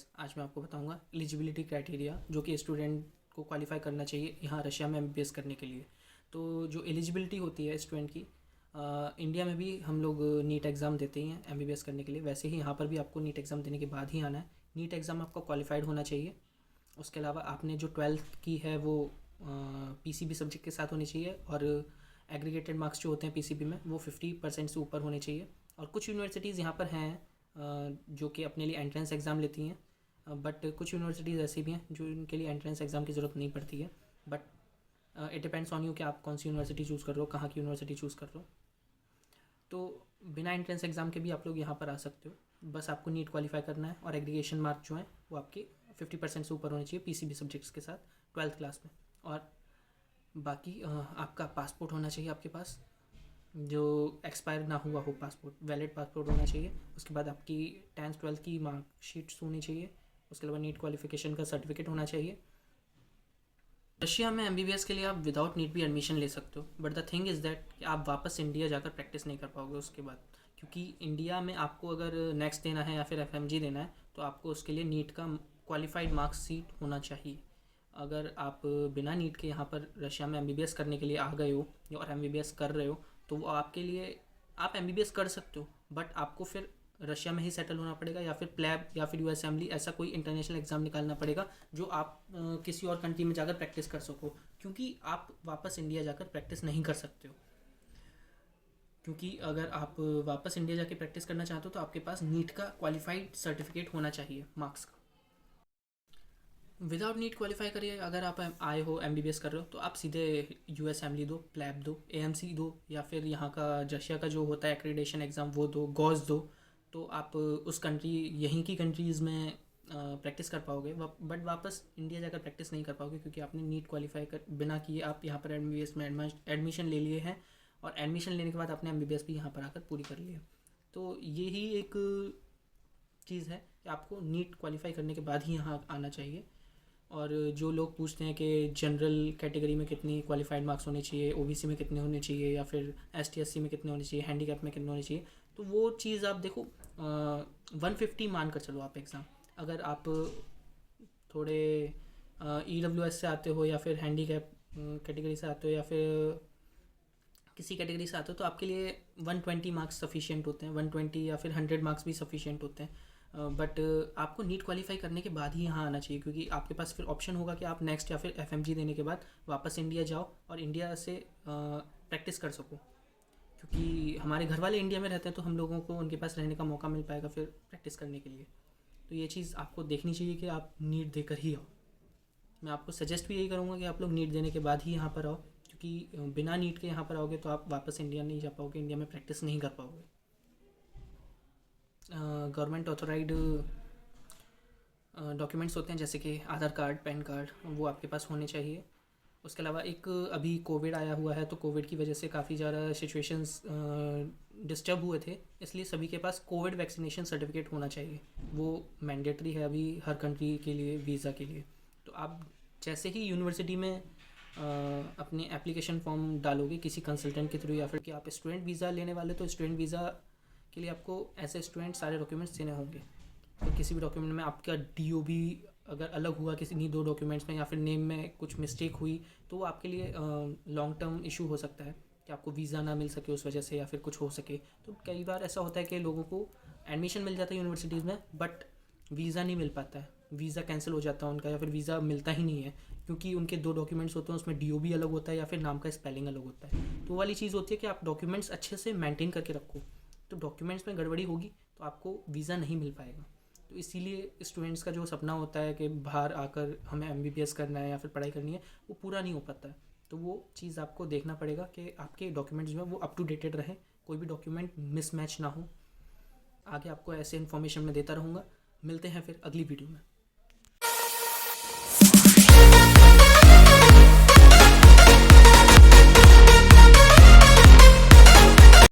Guys, आज मैं आपको बताऊंगा एलिजिबिलिटी क्राइटेरिया जो कि स्टूडेंट को क्वालिफाई करना चाहिए यहाँ रशिया में एमबीबीएस करने के लिए। तो जो एलिजिबिलिटी होती है स्टूडेंट की, इंडिया में भी हम लोग नीट एग्ज़ाम देते ही हैं एमबीबीएस करने के लिए, वैसे ही यहाँ पर भी आपको नीट एग्ज़ाम देने के बाद ही आना है। नीट एग्ज़ाम आपका क्वालिफाइड होना चाहिए। उसके अलावा आपने जो 12th की है वो पीसीबी सब्जेक्ट के साथ होनी चाहिए, और एग्रीगेटेड मार्क्स जो होते हैं पीसीबी में वो 50% से ऊपर होने चाहिए। और कुछ यूनिवर्सिटीज़ यहाँ पर हैं जो कि अपने लिए एंट्रेंस एग्ज़ाम लेती हैं, बट कुछ यूनिवर्सिटीज़ ऐसी भी हैं जो इनके लिए एंट्रेंस एग्ज़ाम की ज़रूरत नहीं पड़ती है। But it depends on you कि आप कौन सी यूनिवर्सिटी चूज़ कर रहे हो, कहाँ की यूनिवर्सिटी चूज़ कर रहे हो। तो बिना एंट्रेंस एग्ज़ाम के भी आप लोग यहाँ पर आ सकते हो। बस आपको नीट क्वालिफाई करना है और एग्रीगेशन मार्क जो है वो आपके 50% से ऊपर होने चाहिए पीसीबी सब्जेक्ट्स के साथ 12th क्लास में। और बाकी आपका पासपोर्ट होना चाहिए आपके पास, जो एक्सपायर ना हुआ हो, पासपोर्ट वैलिड पासपोर्ट होना चाहिए। उसके बाद आपकी 10th 12th की मार्कशीट्स होनी चाहिए। उसके अलावा नीट क्वालिफिकेशन का सर्टिफिकेट होना चाहिए। रशिया में एमबीबीएस के लिए आप विदाउट नीट भी एडमिशन ले सकते हो, but the thing is that कि आप वापस इंडिया जाकर प्रैक्टिस नहीं कर पाओगे उसके बाद, क्योंकि इंडिया में आपको अगर नेक्स्ट देना है या फिर एफएमजी देना है तो आपको उसके लिए नीट का क्वालिफाइड मार्क्स होना चाहिए। अगर आप बिना नीट के यहाँ पर रशिया में एमबीबीएस करने के लिए आ गए हो और एमबीबीएस कर रहे हो तो वो आपके लिए, आप एमबीबीएस कर सकते हो, बट आपको फिर रशिया में ही सेटल होना पड़ेगा, या फिर प्लैब या फिर यूएस असेंबली, ऐसा कोई इंटरनेशनल एग्ज़ाम निकालना पड़ेगा जो आप किसी और कंट्री में जाकर प्रैक्टिस कर सको, क्योंकि आप वापस इंडिया जाकर प्रैक्टिस नहीं कर सकते हो। क्योंकि अगर आप वापस इंडिया जाके प्रैक्टिस करना चाहते हो तो आपके पास नीट का क्वालिफाइड सर्टिफिकेट होना चाहिए मार्क्स का। विदाउट नीट क्वालिफाई करिए, अगर आप आए हो एमबीबीएस कर रहे हो तो आप सीधे यूएस असेंबली दो, प्लैब दो, एएमसी दो, या फिर यहाँ का रशिया का जो होता है एक्रेडिटेशन एग्ज़ाम वो दो, गॉस दो। तो आप उस कंट्री, यहीं की कंट्रीज़ में प्रैक्टिस कर पाओगे, बट वापस इंडिया जाकर प्रैक्टिस नहीं कर पाओगे, क्योंकि आपने नीट क्वालिफाई कर बिना किए आप यहाँ पर एमबीबीएस में एडमिशन ले लिए हैं, और एडमिशन लेने के बाद आपने एमबीबीएस भी यहाँ पर आकर पूरी कर ली है। तो यही एक चीज़ है कि आपको नीट क्वालिफाई करने के बाद ही यहाँ आना चाहिए। और जो लोग पूछते हैं कि जनरल कैटेगरी में कितनी क्वालिफाइड मार्क्स होने चाहिए, ओबीसी में कितने होने चाहिए, या फिर एसटी एससी में कितने होने चाहिए, हैंडीकैप में कितने होने चाहिए, तो वो चीज़ आप देखो 150 मान कर चलो आप एग्ज़ाम। अगर आप थोड़े ईडब्ल्यूएस से आते हो, या फिर हैंडीकैप कैटेगरी से आते हो, या फिर किसी कैटेगरी से आते हो, तो आपके लिए 120 मार्क्स सफिशिएंट होते हैं, 120 या फिर 100 मार्क्स भी सफिशिएंट होते हैं। बट आपको नीट क्वालिफाई करने के बाद ही यहाँ आना चाहिए, क्योंकि आपके पास फिर ऑप्शन होगा कि आप नेक्स्ट या फिर एफएमजी देने के बाद वापस इंडिया जाओ और इंडिया से प्रैक्टिस कर सको। क्योंकि हमारे घर वाले इंडिया में रहते हैं तो हम लोगों को उनके पास रहने का मौका मिल पाएगा फिर प्रैक्टिस करने के लिए। तो ये चीज़ आपको देखनी चाहिए कि आप नीट देकर ही आओ। मैं आपको सजेस्ट भी यही करूँगा कि आप लोग नीट देने के बाद ही यहाँ पर आओ, क्योंकि बिना नीट के यहाँ पर आओगे तो आप वापस इंडिया नहीं जा पाओगे, इंडिया में प्रैक्टिस नहीं कर पाओगे। गवर्नमेंट ऑथोराइड डॉक्यूमेंट्स होते हैं जैसे कि आधार कार्ड, पैन कार्ड, वो आपके पास होने चाहिए। उसके अलावा एक अभी कोविड आया हुआ है, तो कोविड की वजह से काफ़ी ज़्यादा सिचुएशंस डिस्टर्ब हुए थे, इसलिए सभी के पास कोविड वैक्सीनेशन सर्टिफिकेट होना चाहिए। वो मैंडेटरी है अभी हर कंट्री के लिए वीज़ा के लिए। तो आप जैसे ही यूनिवर्सिटी में अपने एप्लीकेशन फॉर्म डालोगे किसी कंसल्टेंट के थ्रू, या फिर कि आप स्टूडेंट वीज़ा लेने वाले, तो स्टूडेंट वीज़ा के लिए आपको एज ए स्टूडेंट सारे डॉक्यूमेंट्स देने होंगे। तो किसी भी डॉक्यूमेंट में आपका डीओबी अगर अलग हुआ किसी नहीं दो डॉक्यूमेंट्स में, या फिर नेम में कुछ मिस्टेक हुई, तो वो आपके लिए लॉन्ग टर्म इशू हो सकता है कि आपको वीज़ा ना मिल सके उस वजह से, या फिर कुछ हो सके। तो कई बार ऐसा होता है कि लोगों को एडमिशन मिल जाता है यूनिवर्सिटीज़ में, बट वीज़ा नहीं मिल पाता है, वीज़ा कैंसिल हो जाता है उनका, या फिर वीज़ा मिलता ही नहीं है, क्योंकि उनके दो डॉक्यूमेंट्स होते हैं, उसमें डीओबी अलग होता है या फिर नाम का स्पेलिंग अलग होता है। तो वाली चीज़ होती है कि आप डॉक्यूमेंट्स अच्छे से मेंटेन करके रखो, तो डॉक्यूमेंट्स में गड़बड़ी होगी तो आपको वीज़ा नहीं मिल पाएगा। तो इसीलिए स्टूडेंट्स का जो सपना होता है कि बाहर आकर हमें एमबीबीएस करना है या फिर पढ़ाई करनी है, वो पूरा नहीं हो पाता है। तो वो चीज़ आपको देखना पड़ेगा कि आपके डॉक्यूमेंट्स जो है वो अप टू डेटेड रहे, कोई भी डॉक्यूमेंट मिसमैच ना हो। आगे आपको ऐसे इन्फॉर्मेशन मैं देता रहूँगा। मिलते हैं फिर अगली वीडियो में।